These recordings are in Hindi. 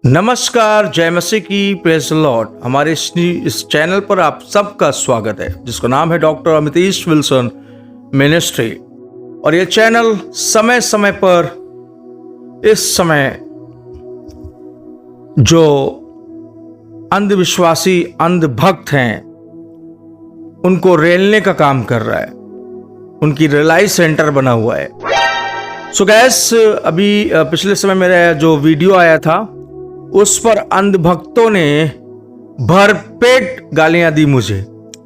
नमस्कार, जय मसीह की, प्रेज द लॉर्ड। हमारे इस चैनल पर आप सबका स्वागत है, जिसका नाम है डॉक्टर अमितेश विल्सन मिनिस्ट्री। और ये चैनल समय समय पर इस समय जो अंधविश्वासी अंधभक्त हैं उनको रेलने का काम कर रहा है, उनकी रिलाई सेंटर बना हुआ है। सो गैस, अभी पिछले समय मेरा जो वीडियो आया था उस पर अंधभक्तों ने भरपेट गालियां दी मुझे,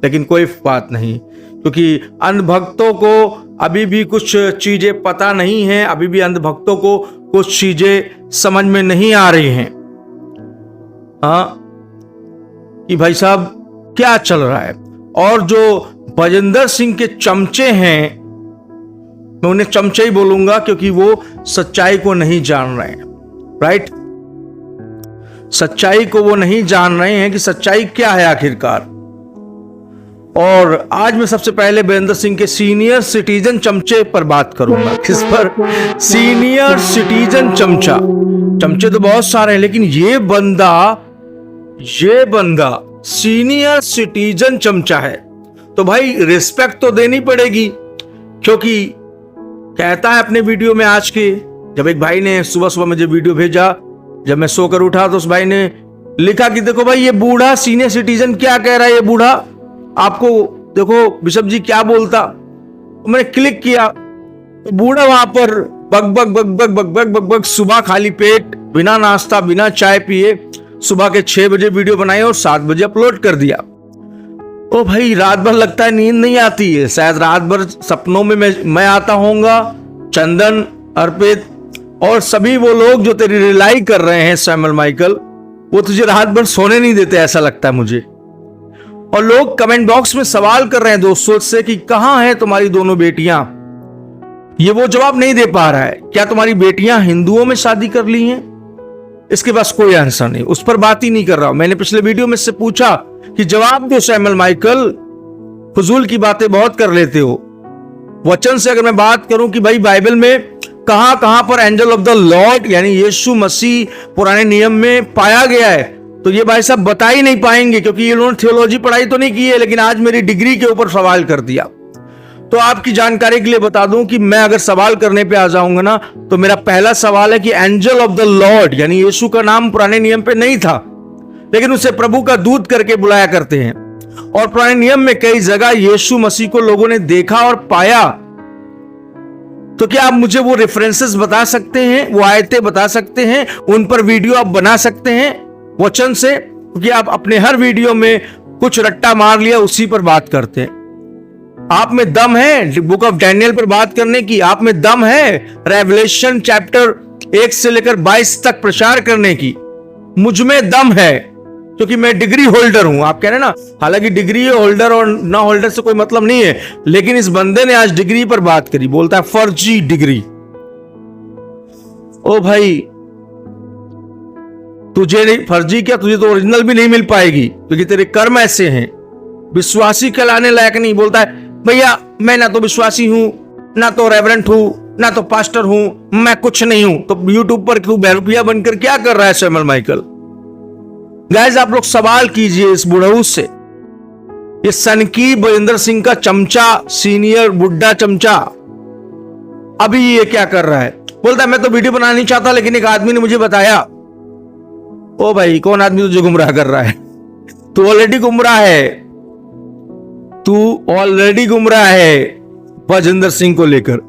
लेकिन कोई बात नहीं, क्योंकि अंधभक्तों को अभी भी कुछ चीजें पता नहीं हैं, अभी भी अंधभक्तों को कुछ चीजें समझ में नहीं आ रही हैं। कि भाई साहब क्या चल रहा है। और जो बजिंदर सिंह के चमचे हैं, मैं उन्हें चमचे ही बोलूंगा क्योंकि वो सच्चाई को नहीं जान रहे हैं। राइट, सच्चाई को वो नहीं जान रहे हैं कि सच्चाई क्या है आखिरकार। और आज मैं सबसे पहले बजिंदर सिंह के सीनियर सिटीजन चमचे पर बात करूंगा। किस पर? सीनियर सिटीजन चमचा। चमचे तो बहुत सारे हैं, लेकिन ये बंदा सीनियर सिटीजन चमचा है, तो भाई रिस्पेक्ट तो देनी पड़ेगी। क्योंकि कहता है अपने वीडियो में, आज के जब एक भाई ने सुबह सुबह मुझे वीडियो भेजा, जब मैं सोकर उठा तो उस भाई ने लिखा कि देखो भाई, ये बूढ़ा सीनियर सिटीजन क्या कह रहा है, ये बूढ़ा आपको देखो बिशप जी क्या बोलता। तो मैंने क्लिक किया तो बूढ़ा वहां पर bug bug bug bug bug bug bug bug सुबह खाली पेट, बिना नाश्ता बिना चाय पिए सुबह के 6 बजे वीडियो बनाई और 7 बजे अपलोड कर दिया। ओ भाई, रात भर लगता है नींद नहीं आती है, शायद रात भर सपनों में मैं आता होऊंगा, चंदन, अर्पित और सभी वो लोग जो तेरी रिलाई कर रहे हैं, सैमुअल माइकल, वो तुझे रात भर सोने नहीं देते, ऐसा लगता है मुझे। और लोग कमेंट बॉक्स में सवाल कर रहे हैं दोस्तों से कि कहां हैं तुम्हारी दोनों बेटियां। ये वो जवाब नहीं दे पा रहा है। क्या तुम्हारी बेटियां हिंदुओं में शादी कर ली हैं? इसके पास कोई आंसर नहीं, उस पर बात ही नहीं कर रहा हूं। मैंने पिछले वीडियो में से पूछा कि जवाब दो सैमुअल माइकल, फजूल की बातें बहुत कर लेते हो। वचन से अगर मैं बात करूं कि भाई बाइबल में कहां पर एंजल ऑफ द लॉर्ड यानी यीशु मसीह पुराने नियम में पाया गया है, तो ये भाई साहब बता ही नहीं पाएंगे, क्योंकि इन्होंने थियोलॉजी पढ़ाई तो नहीं की है, लेकिन आज मेरी डिग्री के ऊपर सवाल कर दिया। तो आपकी जानकारी के लिए बता दूं कि मैं अगर सवाल करने पे आ जाऊंगा ना, तो मेरा पहला सवाल है कि एंजल ऑफ द लॉर्ड यानी यीशु का नाम पुराने नियम पे नहीं था, लेकिन उसे प्रभु का दूत करके बुलाया करते हैं। और पुराने नियम में कई जगह यीशु मसीह को लोगों ने देखा और पाया। तो क्या आप मुझे वो रेफरेंसेस बता सकते हैं, वो आयतें बता सकते हैं, उन पर वीडियो आप बना सकते हैं वचन से? क्योंकि आप अपने हर वीडियो में कुछ रट्टा मार लिया, उसी पर बात करते हैं। आप में दम है बुक ऑफ डैनियल पर बात करने की? आप में दम है रेवलेशन चैप्टर 1 से लेकर 22 तक प्रचार करने की? मुझ में दम है, क्योंकि मैं डिग्री होल्डर हूं। आप कह रहे हैं ना, हालांकि डिग्री होल्डर और ना होल्डर से कोई मतलब नहीं है, लेकिन इस बंदे ने आज डिग्री पर बात करी, बोलता है फर्जी डिग्री। ओ भाई, तुझे नहीं फर्जी क्या, तुझे तो ओरिजिनल भी नहीं मिल पाएगी, क्योंकि तेरे कर्म ऐसे हैं। विश्वासी कहलाने लायक नहीं। बोलता है भैया मैं ना तो विश्वासी हूं, ना तो रेवरेंट हूं, ना तो पास्टर हूं, मैं कुछ नहीं हूं। तो यूट्यूब पर तू बहरूपिया बनकर क्या कर रहा है सैमुअल माइकल? गाइस, आप लोग सवाल कीजिए इस बुढ़ऊ से, ये सनकी बजिंदर सिंह का चमचा, सीनियर बुड्ढा चमचा, अभी ये क्या कर रहा है? बोलता है मैं तो वीडियो बनाना नहीं चाहता, लेकिन एक आदमी ने मुझे बताया। ओ भाई, कौन आदमी तुझे गुमराह कर रहा है? तू ऑलरेडी गुमराह है, तू ऑलरेडी गुमराह है बजिंदर सिंह को लेकर।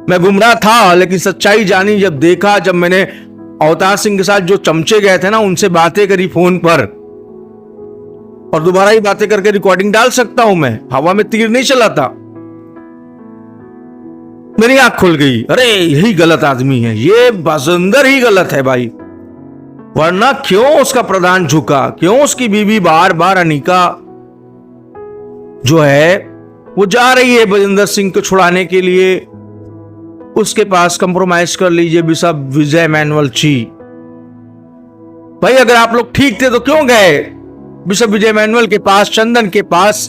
मैं गुमराह था, लेकिन सच्चाई जानी जब देखा, जब मैंने अवतार सिंह के साथ जो चमचे गए थे ना, उनसे बातें करी फोन पर, और दोबारा ही बातें करके रिकॉर्डिंग डाल सकता हूं मैं, हवा में तीर नहीं चलाता। मेरी आंख खुल गई, अरे यही गलत आदमी है, ये बजिंदर ही गलत है भाई। वरना क्यों उसका प्रधान झुका, क्यों उसकी बीवी बार बार अनिका जो है वो जा रही है बजिंदर सिंह को छुड़ाने के लिए, उसके पास कंप्रोमाइज कर लीजिए बिशप विजय मैनुअल ची। भाई अगर आप लोग ठीक थे तो क्यों गए बिशप विजय मैनुअल के पास, चंदन के पास?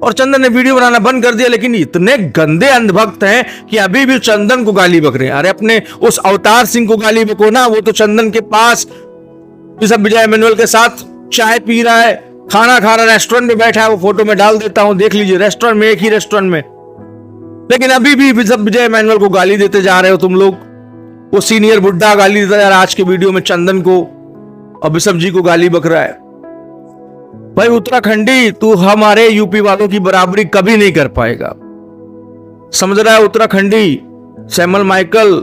और चंदन ने वीडियो बनाना बंद कर दिया, लेकिन इतने गंदे अंधभक्त हैं कि अभी भी चंदन को गाली बक रहे हैं। अरे अपने उस अवतार सिंह को गाली बको ना, वो तो चंदन के पास सब विजय इमैनुअल के साथ चाय पी रहा है, खाना खा रहा है, रेस्टोरेंट में बैठा है, वो फोटो में डाल देता हूं, देख लीजिए रेस्टोरेंट में, एक ही रेस्टोरेंट में। लेकिन अभी भी सब विजय इमैनुअल को गाली देते जा रहे हो तुम लोग। वो सीनियर बुड्ढा गाली देता जा रहा है, आज के वीडियो में चंदन को और बिशप जी को गाली बक रहा है। भाई उत्तराखंडी, तू हमारे यूपी वालों की बराबरी कभी नहीं कर पाएगा, समझ रहा है उत्तराखंडी। सैमुअल माइकल,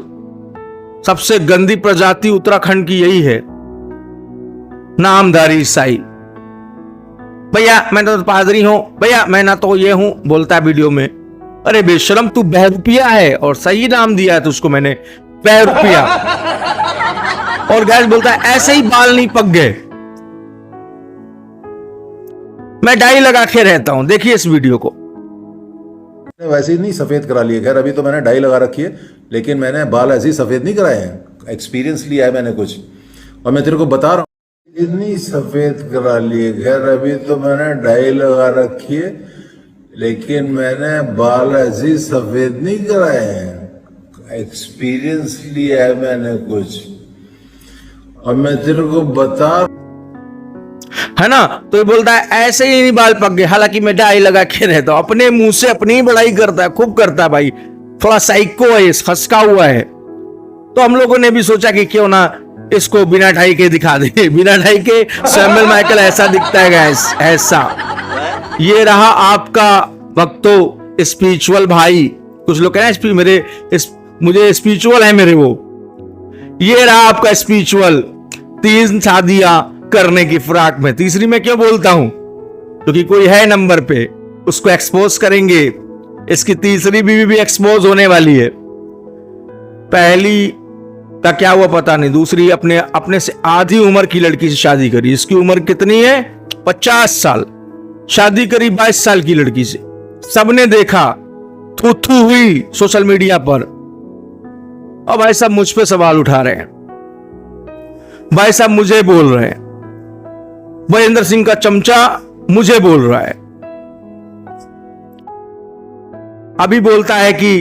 सबसे गंदी प्रजाति उत्तराखंड की यही है, नामधारी ईसाई। भैया मैं तो पादरी हूं, भैया मैं ना तो ये हूं, बोलता है वीडियो में। अरे बेशरम, तू बहरूपिया है, और सही नाम दिया है तुझको मैंने, बहरूपिया। और गैस बोलता है ऐसे ही बाल नहीं पक गए, मैं डाई लगा के रहता हूं। देखिए इस वीडियो को। वैसे ही नहीं सफेद करा लिए, खैर अभी तो मैंने डाई लगा रखी है, लेकिन मैंने बाल ऐसे ही सफेद नहीं कराए हैं, एक्सपीरियंस लिया है मैंने कुछ, और मैं तेरे को बता रहा हूं। इतनी सफेद करा लिए, खैर अभी तो मैंने डाई लगा रखी है, लेकिन मैंने बाल ऐसे ही सफेद नहीं कराए हैं, एक्सपीरियंस लिया है मैंने कुछ, और मैं तेरे को बता, है ना। तो ये बोलता है ऐसे ही नहीं बाल पक गए, हालांकि मैं डाई लगा के रहता हूं। अपने मुंह से अपनी ही बड़ाई करता है, खूब करता है भाई, थोड़ा साइको है, फंसका हुआ है। तो हम लोगों ने भी सोचा कि क्यों ना इसको बिना ढाई के दिखा दे। बिना ढाई के सैमुअल माइकल ऐसा दिखता है गाइस, ऐसा। ये रहा आपका भक्तों स्पिरिचुअल भाई। कुछ लोग कह रहे हैं मुझे स्पिरिचुअल है मेरे वो। ये रहा आपका स्पिरिचुअल, 3 शादियां करने की फिराक में। तीसरी में क्यों बोलता हूं, क्योंकि कोई है नंबर पे, उसको एक्सपोज करेंगे। इसकी तीसरी बीवी भी एक्सपोज होने वाली है। पहली का क्या हुआ पता नहीं, दूसरी अपने से आधी उम्र की लड़की से शादी करी। इसकी उम्र कितनी है, 50 साल। शादी करी 22 साल की लड़की से। सबने देखा, थू हुई सोशल मीडिया पर। और भाई साहब मुझ पे सवाल उठा रहे हैं, भाई साहब मुझे बोल रहे हैं, वीरेंद्र सिंह का चमचा मुझे बोल रहा है। अभी बोलता है कि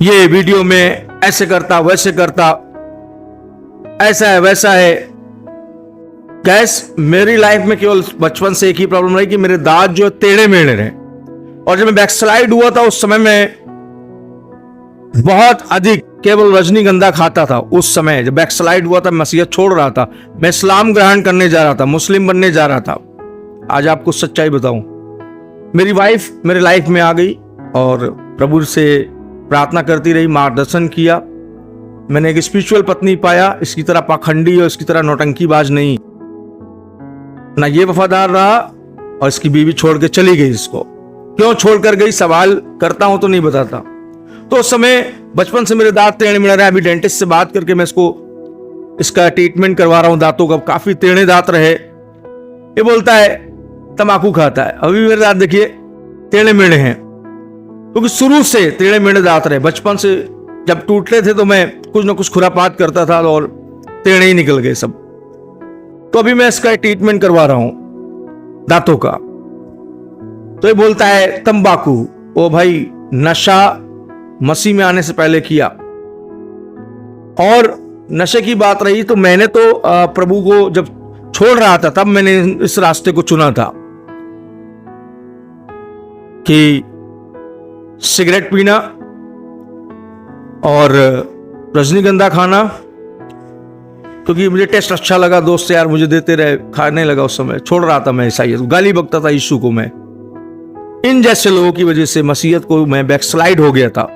ये वीडियो में ऐसे करता, वैसे करता, ऐसा है वैसा है। गैस मेरी लाइफ में केवल बचपन से एक ही प्रॉब्लम रही कि मेरे दांत जो टेढ़े मेढ़े रहे। और जब मैं बैकस्लाइड हुआ था उस समय में बहुत अधिक केवल रजनीगंधा खाता था। उस समय जब बैकस्लाइड हुआ था, मसीहत छोड़ रहा था, मैं इस्लाम ग्रहण करने जा रहा था, मुस्लिम बनने जा रहा था। आज आपको सच्चाई बताऊं, मेरी वाइफ मेरे लाइफ में आ गई और प्रभु से प्रार्थना करती रही, मार्गदर्शन किया। मैंने एक स्पिरिचुअल पत्नी पाया, इसकी तरह पाखंडी और इसकी तरह नौटंकीबाज नहीं। ना ये वफादार रहा और इसकी बीवी छोड़ के चली गई। इसको क्यों छोड़कर गई सवाल करता हूं तो नहीं बताता। तो उस समय बचपन से मेरे दांत टेढ़े मेढ़े रहे। अभी डेंटिस्ट से बात करके मैं इसका ट्रीटमेंट करवा रहा हूं दांतों का। काफी टेढ़े दांत रहे। ये बोलता है तंबाकू खाता है। अभी मेरे दांत देखिए टेढ़े मेढ़े हैं, क्योंकि शुरू से टेढ़े मेढ़े दांत रहे। बचपन से जब टूटते थे तो मैं कुछ ना कुछ खुरापात करता था और टेढ़े ही निकल गए सब। तो अभी मैं इसका ट्रीटमेंट करवा रहा हूं दांतों का। तो ये बोलता है तंबाकू। ओ भाई, नशा मसीह में आने से पहले किया। और नशे की बात रही तो मैंने तो प्रभु को जब छोड़ रहा था तब मैंने इस रास्ते को चुना था कि सिगरेट पीना और रजनीगंधा खाना, क्योंकि मुझे टेस्ट अच्छा लगा। दोस्त यार मुझे देते रहे, खाने लगा। उस समय छोड़ रहा था मैं ईसाई, गाली बकता था यीशु को मैं। इन जैसे लोगों की वजह से मसीहत को मैं बैकस्लाइड हो गया था।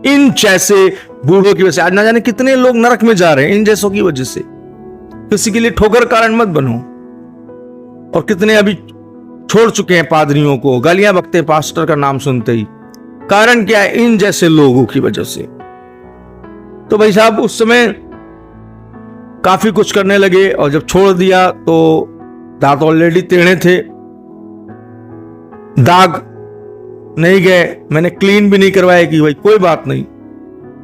इन जैसे बूढ़ों की वजह से आज ना जाने कितने लोग नरक में जा रहे हैं, इन जैसों की वजह से। किसी के लिए ठोकर कारण मत बनो। और कितने अभी छोड़ चुके हैं पादरियों को, गालियां बकते हैं पास्टर का नाम सुनते ही। कारण क्या है, इन जैसे लोगों की वजह से। तो भाई साहब उस समय काफी कुछ करने लगे और जब छोड़ दिया तो दांत ऑलरेडी टेढ़े थे, दाग नहीं गए। मैंने क्लीन भी नहीं करवाया कि भाई कोई बात नहीं,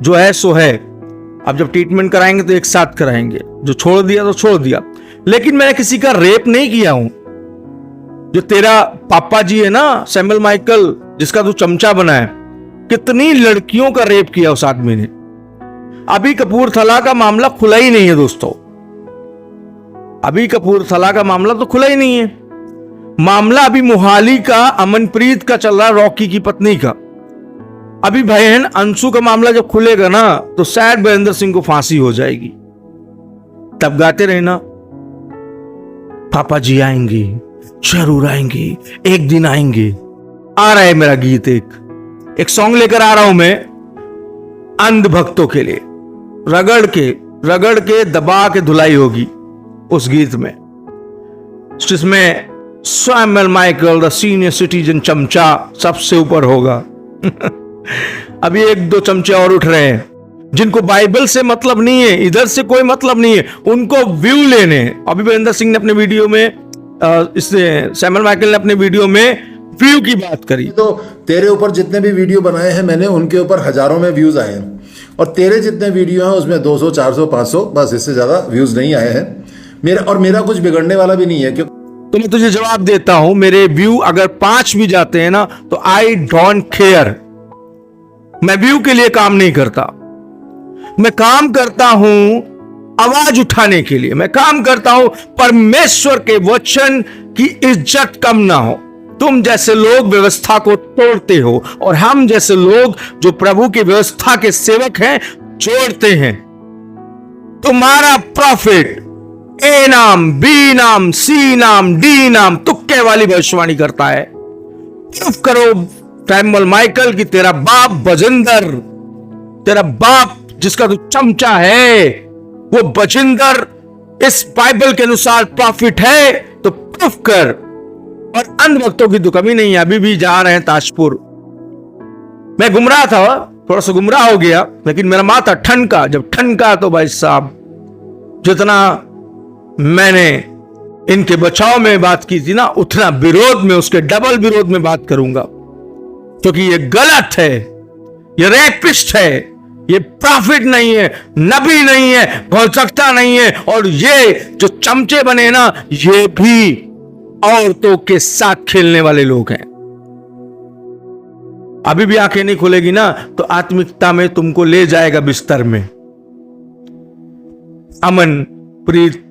जो है सो है। अब जब ट्रीटमेंट कराएंगे तो एक साथ कराएंगे। जो छोड़ दिया तो छोड़ दिया। लेकिन मैंने किसी का रेप नहीं किया हूं। जो तेरा पापा जी है ना सैमुअल माइकल, जिसका तू चमचा बना है, कितनी लड़कियों का रेप किया उस आदमी ने। अभी कपूरथला का मामला खुला ही नहीं है दोस्तों। अभी कपूरथला का मामला तो खुला ही नहीं है। मामला अभी मोहाली का अमनप्रीत का चल रहा, रॉकी की पत्नी का। अभी बहन अंशु का मामला जब खुलेगा ना तो शायद वीरेंद्र सिंह को फांसी हो जाएगी। तब गाते रहना, पापा जी आएंगे, जरूर आएंगे, एक दिन आएंगे। आ रहा है मेरा गीत, एक सॉन्ग लेकर आ रहा हूं मैं अंध भक्तों के लिए। रगड़ के दबा के धुलाई होगी उस गीत में, जिसमें Samuel Michael the senior citizen चमचा सबसे ऊपर होगा। अभी एक दो चमचे और उठ रहे हैं जिनको बाइबल से मतलब नहीं है, इधर से कोई मतलब नहीं है, उनको व्यू लेने। अभी वीरेंद्र सिंह ने अपने वीडियो में इससे सैमुअल माइकल ने अपने वीडियो में व्यू की बात करी। तो तेरे ऊपर जितने भी वीडियो बनाए हैं मैंने, उनके ऊपर हजारों में व्यूज आए हैं, और तेरे जितने वीडियो हैं उसमें 200 400 500, बस इससे ज्यादा व्यूज नहीं आए हैं। मेरा कुछ बिगड़ने वाला भी नहीं है। क्यों? तो मैं तुझे जवाब देता हूं, मेरे व्यू अगर 5 भी जाते हैं ना तो आई डोंट केयर। मैं व्यू के लिए काम नहीं करता, मैं काम करता हूं आवाज उठाने के लिए। मैं काम करता हूं परमेश्वर के वचन की इज्जत कम ना हो। तुम जैसे लोग व्यवस्था को तोड़ते हो और हम जैसे लोग जो प्रभु की व्यवस्था के सेवक हैं जोड़ते हैं। तुम्हारा प्रॉफिट ए नाम, बी नाम, सी नाम, डी नाम तुक्के वाली भविष्यवाणी करता है। चुप करो सैमुअल माइकल की तेरा बाप बजिंदर, तेरा बाप जिसका तू चमचा है वो बजिंदर इस बाइबल के अनुसार प्रॉफिट है तो प्रूफ कर। और अंध भक्तों की तो कमी नहीं है। अभी भी जा रहे हैं ताजपुर। मैं गुमराह था, थोड़ा सा गुमराह हो गया, लेकिन मेरा माथा ठनका। जब ठनका तो भाई साहब जितना मैंने इनके बचाव में बात की थी ना, उतना विरोध में, उसके डबल विरोध में बात करूंगा, क्योंकि ये गलत है, ये रेपिस्ट है, ये प्रॉफिट नहीं है, नबी नहीं है, भौतिकता नहीं है। और ये जो चमचे बने ना, ये भी औरतों के साथ खेलने वाले लोग हैं। अभी भी आंखें नहीं खुलेगी ना तो आत्मिकता में तुमको ले जाएगा बिस्तर में। अमनप्रीत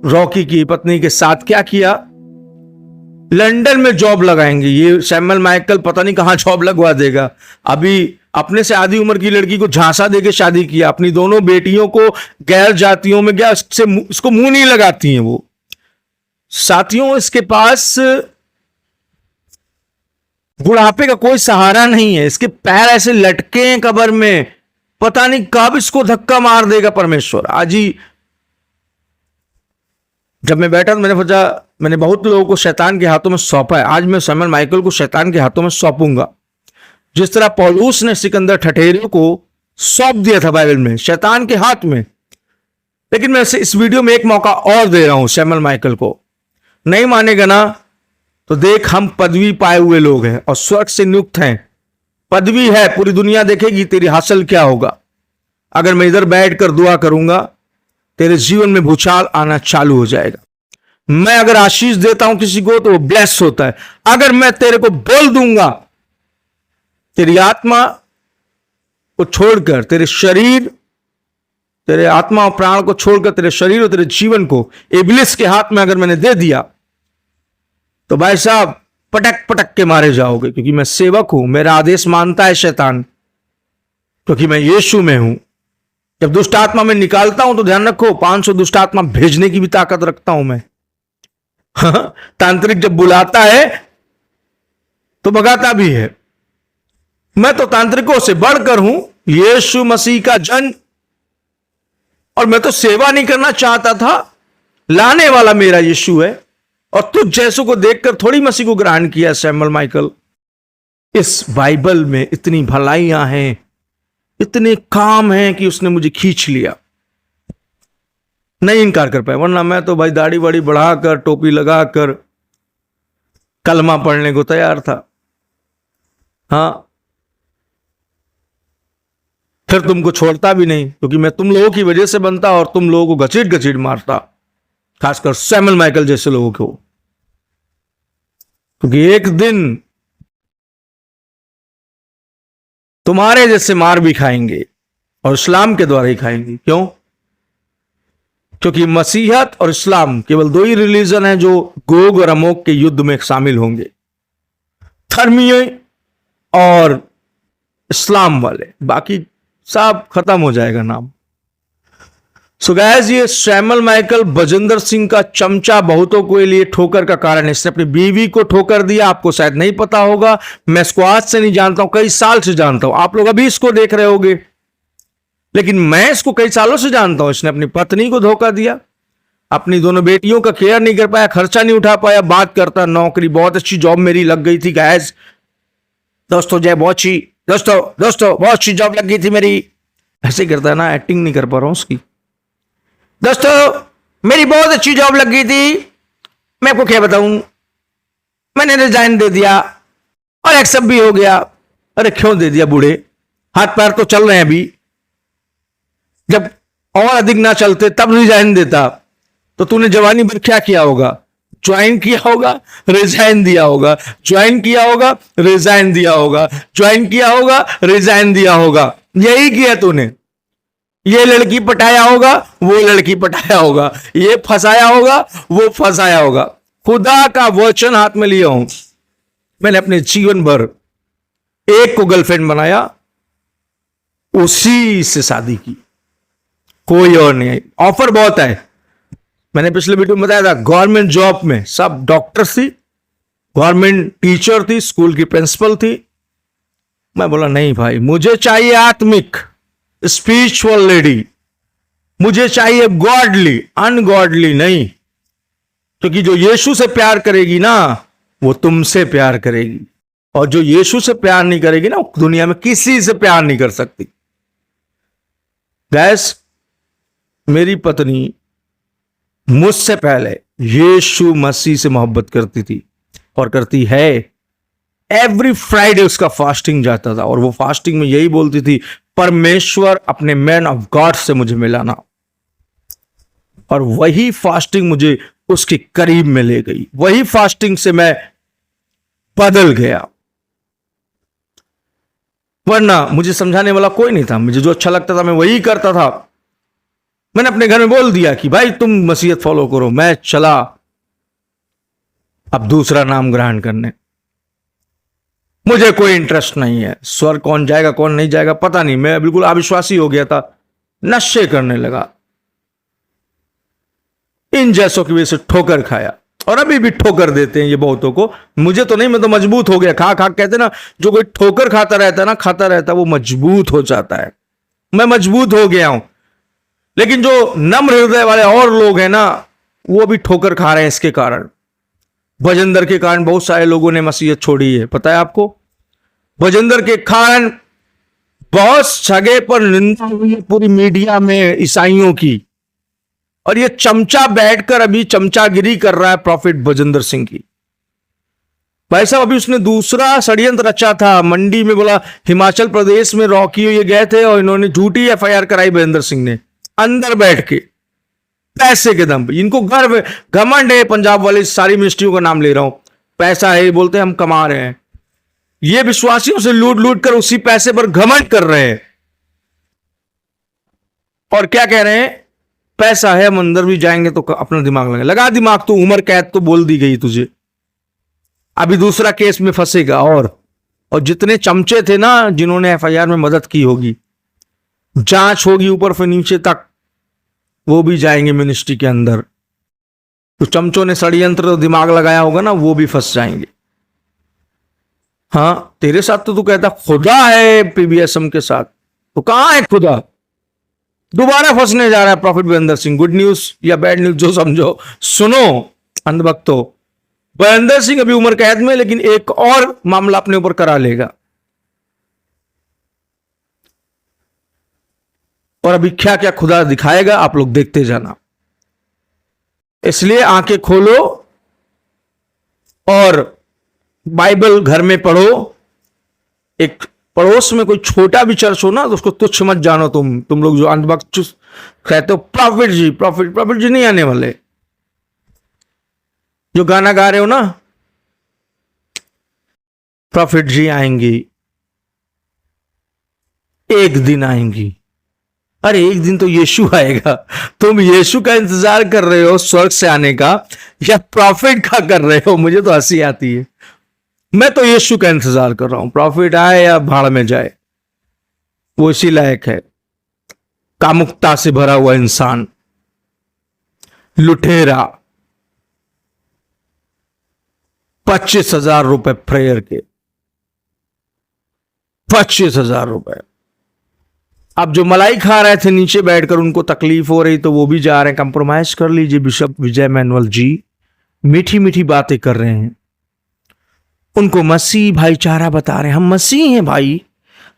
रॉकी की पत्नी के साथ क्या किया, लंदन में जॉब लगाएंगे। ये सैमुअल माइकल पता नहीं कहां जॉब लगवा देगा। अभी अपने से आधी उम्र की लड़की को झांसा देके शादी किया, अपनी दोनों बेटियों को गैर जातियों में गया, इसको मुंह नहीं लगाती हैं वो। साथियों, इसके पास बुढ़ापे का कोई सहारा नहीं है, इसके पैर ऐसे लटके हैं कब्र में, पता नहीं कब इसको धक्का मार देगा परमेश्वर। आज ही जब मैं बैठा तो मैंने सोचा, मैंने बहुत लोगों को शैतान के हाथों में सौंपा है, आज मैं सैमुअल माइकल को शैतान के हाथों में सौंपूंगा। जिस तरह पौलुस ने सिकंदर ठठेरे को सौंप दिया था बाइबल में शैतान के हाथ में, लेकिन मैं इस वीडियो में एक मौका और दे रहा हूं सैमुअल माइकल को। नहीं मानेगा ना तो देख, हम पदवी पाए हुए लोग हैं और स्वर्ग से नियुक्त हैं, पदवी है, पूरी दुनिया देखेगी तेरी हासिल क्या होगा। अगर मैं इधर बैठकर दुआ करूंगा तेरे जीवन में भूचाल आना चालू हो जाएगा। मैं अगर आशीष देता हूं किसी को तो वो ब्लेस होता है। अगर मैं तेरे को बोल दूंगा, तेरी आत्मा को छोड़कर, तेरे शरीर, तेरे आत्मा और प्राण को छोड़कर तेरे शरीर और तेरे जीवन को इब्लिस के हाथ में अगर मैंने दे दिया तो भाई साहब पटक पटक के मारे जाओगे, क्योंकि मैं सेवक हूं, मेरा आदेश मानता है शैतान, क्योंकि मैं यीशु में हूं। जब दुष्ट आत्मा में निकालता हूं तो ध्यान रखो 500 दुष्ट आत्मा भेजने की भी ताकत रखता हूं मैं। तांत्रिक जब बुलाता है तो भगाता भी है। मैं तो तांत्रिकों से बढ़कर हूं, यीशु मसीह का जन, और मैं तो सेवा नहीं करना चाहता था, लाने वाला मेरा यीशु है। और तुझ जैसों को देखकर थोड़ी मसीह को ग्रहण किया सैमुअल माइकल। इस बाइबल में इतनी भलाइयां हैं, इतने काम हैं कि उसने मुझे खींच लिया, नहीं इनकार कर पाया। वरना मैं तो भाई दाढ़ी वाड़ी बढ़ाकर, टोपी लगाकर कलमा पढ़ने को तैयार था। हां, फिर तुमको छोड़ता भी नहीं, क्योंकि मैं तुम लोगों की वजह से बनता और तुम लोगों को घसीट घसीट मारता, खासकर सैमुअल माइकल जैसे लोगों को, क्योंकि एक दिन तुम्हारे जैसे मार भी खाएंगे और इस्लाम के द्वारा ही खाएंगे। क्यों? क्योंकि मसीहत और इस्लाम केवल दो ही रिलीजन है जो गोग और अमोग के युद्ध में शामिल होंगे, धर्मीय और इस्लाम वाले, बाकी सब खत्म हो जाएगा नाम। सो गाइस, ये सैमुअल माइकल बजिंदर सिंह का चमचा बहुतों के लिए ठोकर का कारण है। इसने अपनी बीवी को ठोकर दिया, आपको शायद नहीं पता होगा, मैं इसको आज से नहीं जानता हूं, कई साल से जानता हूं। आप लोग अभी इसको देख रहे होगे, लेकिन मैं इसको कई सालों से जानता हूं। इसने अपनी पत्नी को धोखा दिया, अपनी दोनों बेटियों का केयर नहीं कर पाया, खर्चा नहीं उठा पाया, बात करता नौकरी, बहुत अच्छी जॉब मेरी लग गई थी गाइस, दोस्तों जय बहुत अच्छी, दोस्तों बहुत अच्छी जॉब लग गई थी मेरी, ऐसे करता है ना, एक्टिंग नहीं कर पा रहा हूं उसकी। दोस्तों मेरी बहुत अच्छी जॉब लग गई थी, मैं आपको क्या बताऊं, मैंने रिजाइन दे दिया और एक्सेप्ट भी हो गया। अरे क्यों दे दिया बूढ़े, हाथ पैर तो चल रहे हैं अभी, जब और अधिक ना चलते तब रिजाइन देता तो तूने जवानी भर क्या किया होगा, ज्वाइन किया होगा, रिजाइन दिया होगा, ज्वाइन किया होगा, रिजाइन दिया होगा, ज्वाइन किया होगा, रिजाइन दिया होगा, यही किया तूने। ये लड़की पटाया होगा, वो लड़की पटाया होगा, ये फंसाया होगा, वो फंसाया होगा। खुदा का वचन हाथ में लिया हूं, मैंने अपने जीवन भर एक को गर्लफ्रेंड बनाया, उसी से शादी की, कोई और नहीं। ऑफर बहुत है, मैंने पिछले वीडियो में बताया था, गवर्नमेंट जॉब में सब डॉक्टर थी, गवर्नमेंट टीचर थी, स्कूल की प्रिंसिपल थी। मैं बोला नहीं भाई, मुझे चाहिए आत्मिक स्पिरिचुअल लेडी, मुझे चाहिए गॉडली, अनगॉडली नहीं। क्योंकि जो यीशु से प्यार करेगी ना, वो तुमसे प्यार करेगी, और जो यीशु से प्यार नहीं करेगी ना, दुनिया में किसी से प्यार नहीं कर सकती। गैस, मेरी पत्नी मुझसे पहले यीशु मसीह से मोहब्बत करती थी और करती है। एवरी फ्राइडे उसका फास्टिंग जाता था, और वो फास्टिंग में यही बोलती थी, परमेश्वर अपने मैन ऑफ गॉड से मुझे मिलाना। और वही फास्टिंग मुझे उसके करीब में ले गई, वही फास्टिंग से मैं बदल गया। वरना मुझे समझाने वाला कोई नहीं था, मुझे जो अच्छा लगता था मैं वही करता था। मैंने अपने घर में बोल दिया कि भाई तुम मसीहत फॉलो करो, मैं चला अब दूसरा नाम ग्रहण करने। मुझे कोई इंटरेस्ट नहीं है, स्वर्ग कौन जाएगा कौन नहीं जाएगा पता नहीं, मैं बिल्कुल अविश्वासी हो गया था, नशे करने लगा, इन जैसों की वजह से ठोकर खाया, और अभी भी ठोकर देते हैं ये बहुतों को। मुझे तो नहीं, मैं तो मजबूत हो गया, खा खा कहते ना, जो कोई ठोकर खाता रहता है ना, खाता रहता है, वो मजबूत हो जाता है। मैं मजबूत हो गया हूं, लेकिन जो नम्र हृदय वाले और लोग हैं ना, वो भी ठोकर खा रहे हैं। इसके कारण, बजिंदर के कारण बहुत सारे लोगों ने मसीहत छोड़ी है, पता है आपको। बजिंदर के कारण बहुत जगह पर निंदा हुई है पूरी मीडिया में ईसाइयों की, और ये चमचा बैठकर अभी चमचागिरी कर रहा है प्रॉफिट बजिंदर सिंह की। भाई साहब, अभी उसने दूसरा षड्यंत्र रचा था, मंडी में बोला, हिमाचल प्रदेश में रॉकी ये गए थे और इन्होंने झूठी एफआईआर कराई बजिंदर सिंह ने, अंदर बैठ के पैसे के दम पे। इनको गर्व घमंड है, पंजाब वाले सारी मिनिस्ट्रियों का नाम ले रहा हूं, पैसा है, बोलते हैं हम कमा रहे हैं। ये विश्वासियों से लूट लूट कर उसी पैसे पर घमंड कर रहे हैं, और क्या कह रहे हैं, पैसा है, हम अंदर भी जाएंगे तो अपना दिमाग लगा दिमाग, तो उम्र कैद तो बोल दी गई तुझे, अभी दूसरा केस में फंसेगा। और जितने चमचे थे ना, जिन्होंने एफआईआर में मदद की होगी, जांच होगी ऊपर से नीचे तक, वो भी जाएंगे मिनिस्ट्री के अंदर। तो चमचों ने षड्यंत्र दिमाग लगाया होगा ना, वो भी फंस जाएंगे। हाँ, तेरे साथ तो तू कहता खुदा है पीबीएसएम के साथ, तो कहां है खुदा? दोबारा फंसने जा रहा है profit Bajinder Singh. Good news या बैड न्यूज जो समझो, सुनो अंधभक्तों, बजिंदर सिंह अभी उम्र कैद में, लेकिन एक और मामला अपने ऊपर करा लेगा, और अभी क्या क्या खुदा दिखाएगा आप लोग देखते जाना। इसलिए आंखें खोलो और बाइबल घर में पढ़ो। एक पड़ोस में कोई छोटा भी चर्च हो ना, तो उसको तुच्छ मत जानो। तुम लोग जो अंधभक्त कहते हो प्रॉफिट जी नहीं आने वाले, जो गाना गा रहे हो ना, प्रॉफिट जी आएंगी, एक दिन आएंगी, अरे एक दिन तो यीशु आएगा। तुम यीशु का इंतजार कर रहे हो स्वर्ग से आने का, या प्रॉफिट का कर रहे हो? मुझे तो हंसी आती है। मैं तो यीशु का इंतजार कर रहा हूं, प्रॉफिट आए या भाड़ में जाए, वो इसी लायक है। कामुकता से भरा हुआ इंसान, लुटेरा, 25,000 रुपए प्रेयर के, 25,000 रुपए। अब जो मलाई खा रहे थे नीचे बैठकर, उनको तकलीफ हो रही तो वो भी जा रहे हैं। कंप्रोमाइज कर लीजिए। बिशप विजय मैनुअल जी मीठी मीठी बातें कर रहे हैं, उनको मसीह भाईचारा बता रहे हैं। हम मसीह हैं भाई,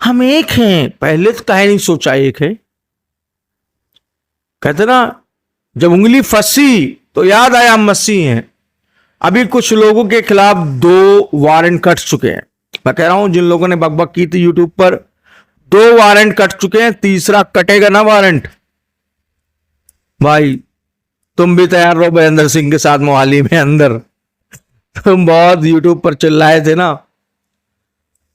हम एक हैं। पहले तो काहे नहीं सोचा एक है? कहते ना, जब उंगली फंसी तो याद आया हम मसीह हैं। अभी कुछ लोगों के खिलाफ 2 वारंट कट चुके हैं। मैं कह रहा हूं, जिन लोगों ने बकबक की थी यूट्यूब पर, 2 वारंट कट चुके हैं, तीसरा कटेगा ना वारंट। भाई तुम भी तैयार रहो महेंद्र सिंह के साथ मोहाली में अंदर। तुम बहुत यूट्यूब पर चिल्लाए थे ना,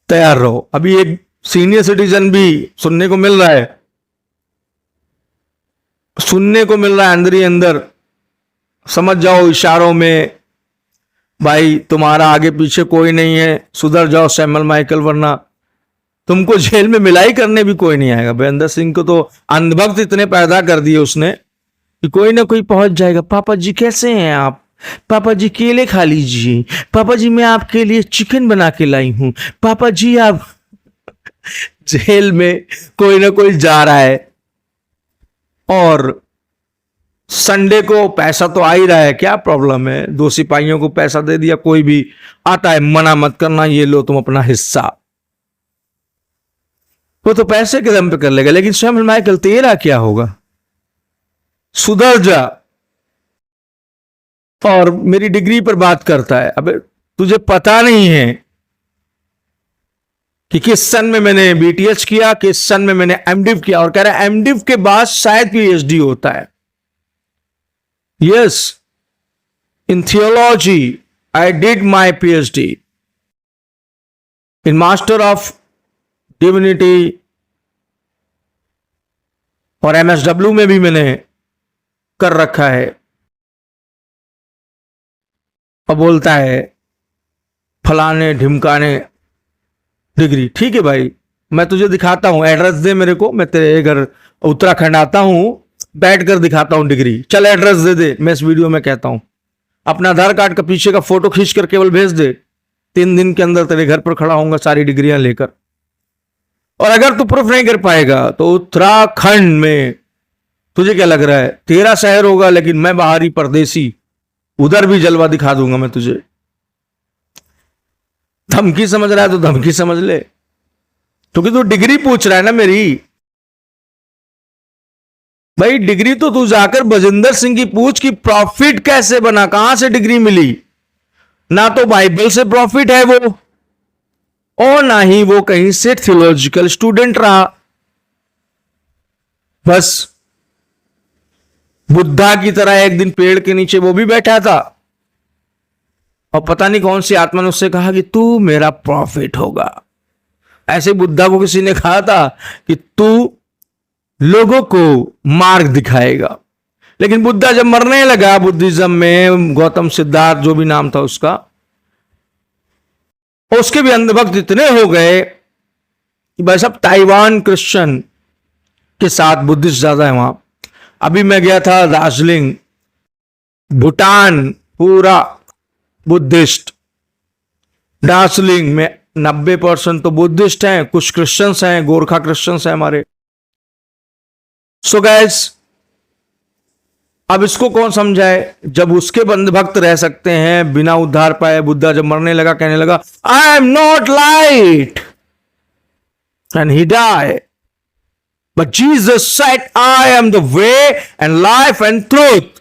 तैयार रहो। अभी एक सीनियर सिटीजन भी सुनने को मिल रहा है, अंदर ही अंदर। समझ जाओ इशारों में, भाई तुम्हारा आगे पीछे कोई नहीं है, सुधर जाओ सैमुअल माइकल, वरना तुमको जेल में मिलाई करने भी कोई नहीं आएगा। महेंद्र सिंह को तो अंधभक्त इतने पैदा कर दिए उसने कि कोई ना कोई पहुंच जाएगा। पापा जी कैसे हैं आप? पापा जी केले खा लीजिए। पापा जी मैं आपके लिए चिकन बना के लाई हूं। पापा जी आप जेल में कोई ना कोई जा रहा है। और संडे को पैसा तो आ ही रहा है, क्या प्रॉब्लम है? 2 सिपाहियों को पैसा दे दिया, कोई भी आता है, मना मत करना, ये लो तुम अपना हिस्सा। वो तो पैसे के दम पे कर लेगा। लेकिन सैमुअल माइकल तेरा क्या होगा? सुधर जा। और मेरी डिग्री पर बात करता है। अबे तुझे पता नहीं है कि किस सन में मैंने बीटीएच किया, किस सन में मैंने एमडिव किया, और कह रहा है एमडिव के बाद शायद पीएचडी होता है। Yes, in theology I did my PhD, in master of divinity और एमएसडब्ल्यू में भी मैंने कर रखा है। और बोलता है फलाने ढिमकाने डिग्री। ठीक है भाई, मैं तुझे दिखाता हूं, एड्रेस दे मेरे को, मैं तेरे घर उत्तराखंड आता हूं, बैठ कर दिखाता हूं डिग्री। चल एड्रेस दे दे, मैं इस वीडियो में कहता हूं। अपना आधार कार्ड का पीछे का फोटो खींच कर केवल भेज दे, 3 दिन के अंदर तेरे घर पर खड़ा होऊंगा सारी डिग्रियां लेकर। और अगर तू प्रूफ नहीं कर पाएगा तो उत्तराखंड में, तुझे क्या लग रहा है तेरा शहर होगा, लेकिन मैं बाहरी परदेसी, उधर भी जलवा दिखा दूंगा मैं तुझे। धमकी समझ रहा है तो धमकी समझ ले, क्योंकि तू डिग्री पूछ रहा है ना मेरी। भाई डिग्री तो तू जाकर बजिंदर सिंह की पूछ कि प्रॉफिट कैसे बना, कहां से डिग्री मिली। ना तो बाइबल से प्रॉफिट है वो, और ना ही वो कहीं से थियोलॉजिकल स्टूडेंट रहा। बस बुद्धा की तरह एक दिन पेड़ के नीचे वो भी बैठा था, और पता नहीं कौन सी आत्मा ने उससे कहा कि तू मेरा प्रॉफिट होगा। ऐसे बुद्धा को किसी ने कहा था कि तू लोगों को मार्ग दिखाएगा। लेकिन बुद्धा जब मरने लगा बुद्धिज्म में, गौतम सिद्धार्थ जो भी नाम था उसका, उसके भी अंधभक्त इतने हो गए कि भाई साहब ताइवान क्रिश्चियन के साथ बुद्धिस्ट ज्यादा है वहां। अभी मैं गया था दार्जिलिंग, भूटान पूरा बुद्धिस्ट। दार्जिलिंग में 90% तो बुद्धिस्ट हैं, कुछ क्रिश्चियंस हैं, गोरखा क्रिश्चियंस हैं हमारे। सो गाइस, अब इसको कौन समझाए जब उसके बंद भक्त रह सकते हैं बिना उद्धार पाए। बुद्धा जब मरने लगा कहने लगा I am not light, and he die, but Jesus said I am the way and life and truth.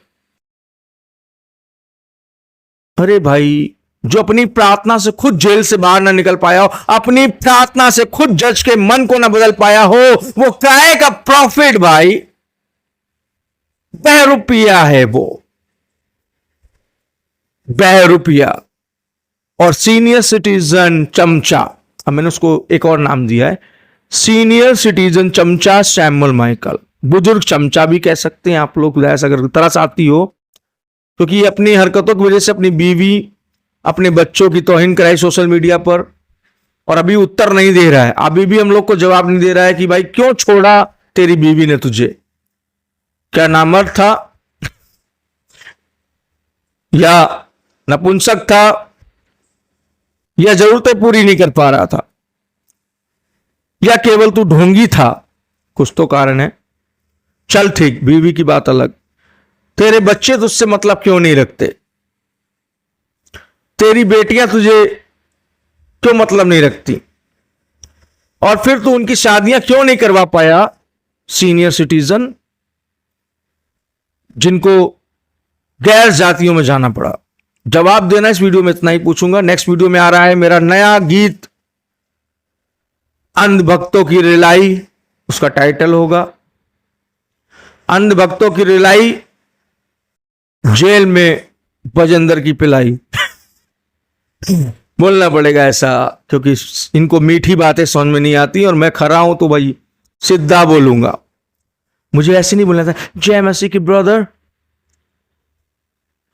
अरे भाई, जो अपनी प्रार्थना से खुद जेल से बाहर ना निकल पाया हो, अपनी प्रार्थना से खुद जज के मन को ना बदल पाया हो, वो काहे का प्रॉफिट भाई? ₹10 है वो, ₹10। और सीनियर सिटीजन चमचा, अब मैंने उसको एक और नाम दिया है, सीनियर सिटीजन चमचा सैमुअल माइकल। बुजुर्ग चमचा भी कह सकते हैं आप लोग, ऐसा अगर तरस आती हो, क्योंकि अपनी हरकतों की वजह से अपनी बीवी अपने बच्चों की तौहीन कराई सोशल मीडिया पर, और अभी उत्तर नहीं दे रहा है, अभी भी हम लोग को जवाब नहीं दे रहा है कि भाई क्यों छोड़ा तेरी बीवी ने तुझे, क्या नामर्द था या नपुंसक था या जरूरतें पूरी नहीं कर पा रहा था या केवल तू ढोंगी था, कुछ तो कारण है। चल ठीक, बीवी की बात अलग, तेरे बच्चे तुझसे मतलब क्यों नहीं रखते, तेरी बेटियां तुझे क्यों मतलब नहीं रखती, और फिर तू उनकी शादियां क्यों नहीं करवा पाया, सीनियर सिटीजन जिनको गैर जातियों में जाना पड़ा। जवाब देना इस वीडियो में इतना ही पूछूंगा। नेक्स्ट वीडियो में आ रहा है मेरा नया गीत अंधभक्तों की रिलाई, उसका टाइटल होगा अंधभक्तों की रिलाई, जेल में बजेंद्र की पिलाई। बोलना पड़ेगा ऐसा, क्योंकि इनको मीठी बातें समझ में नहीं आती और मैं खरा हूं तो भाई सीधा बोलूंगा। मुझे ऐसे नहीं बोलना था जय मसीह की ब्रदर।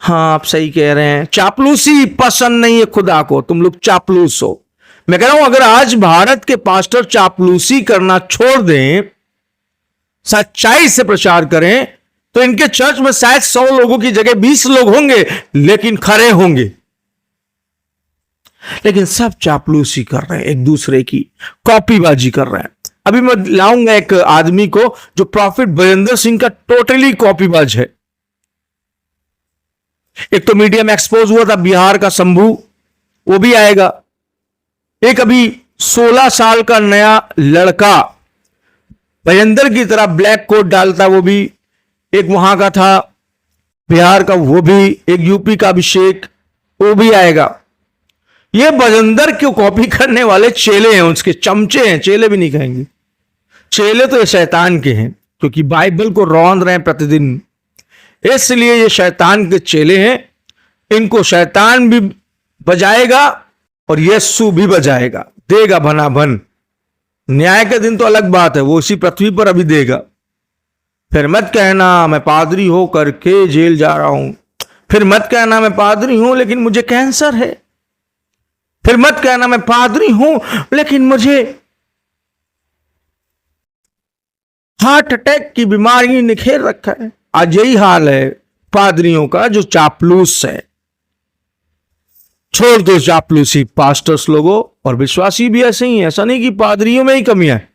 हाँ आप सही कह रहे हैं, चापलूसी पसंद नहीं है खुदा को, तुम लोग चापलूस हो। मैं कह रहा हूं अगर आज भारत के पास्टर चापलूसी करना छोड़ दें, सच्चाई से प्रचार करें, तो इनके चर्च में शायद 100 लोगों की जगह 20 लोग होंगे, लेकिन खरे होंगे। लेकिन सब चापलूसी कर रहे हैं, एक दूसरे की कॉपीबाजी कर रहे हैं। अभी मैं लाऊंगा एक आदमी को जो प्रॉफिट बजेंद्र सिंह का टोटली कॉपीबाज है। एक तो मीडिया में एक्सपोज हुआ था बिहार का शंभू, वो भी आएगा। एक अभी 16 साल का नया लड़का बजेंद्र की तरह ब्लैक कोट डालता, वो भी एक वहां का था बिहार का, वो भी एक यूपी का अभिषेक, वो भी आएगा। ये बजेंद्र को कॉपी करने वाले चेले हैं, उसके चमचे हैं, चेले भी नहीं कहेंगे, चेले तो ये शैतान के हैं, क्योंकि बाइबल को रौंद रहे हैं प्रतिदिन, इसलिए ये शैतान के चेले हैं। इनको शैतान भी बजाएगा और यीशु भी बजाएगा, देगा भना भन। न्याय के दिन तो अलग बात है, वो इसी पृथ्वी पर अभी देगा। फिर मत कहना मैं पादरी हो करके जेल जा रहा हूं, फिर मत कहना मैं पादरी हूं लेकिन मुझे कैंसर है, फिर मत कहना मैं पादरी हूं लेकिन मुझे हार्ट अटैक की बीमारी निखेर रखा है। आज यही हाल है पादरियों का, जो चापलूस है। छोड़ दो चापलूसी पास्टर्स लोगों, और विश्वासी भी ऐसे ही है। ऐसा नहीं कि पादरियों में ही कमियां है,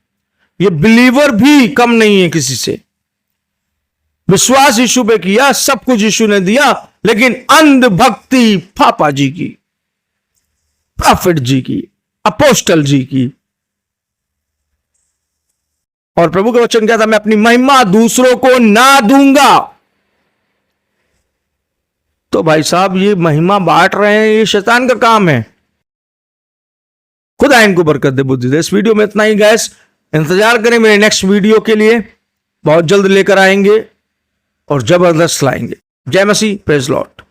ये बिलीवर भी कम नहीं है किसी से। विश्वास यीशु पे किया, सब कुछ यीशु ने दिया, लेकिन अंधभक्ति पापा जी की, प्रॉफिट जी की, अपोस्टल जी की। और प्रभु का वचन क्या था, मैं अपनी महिमा दूसरों को ना दूंगा। तो भाई साहब ये महिमा बांट रहे हैं, ये शैतान का काम है। खुदा इनको बरकत दे, बुद्धि दे। इस वीडियो में इतना ही गैस, इंतजार करें मेरे नेक्स्ट वीडियो के लिए, बहुत जल्द लेकर आएंगे और जबरदस्त लाएंगे। जय मसीह, प्रेज लॉर्ड।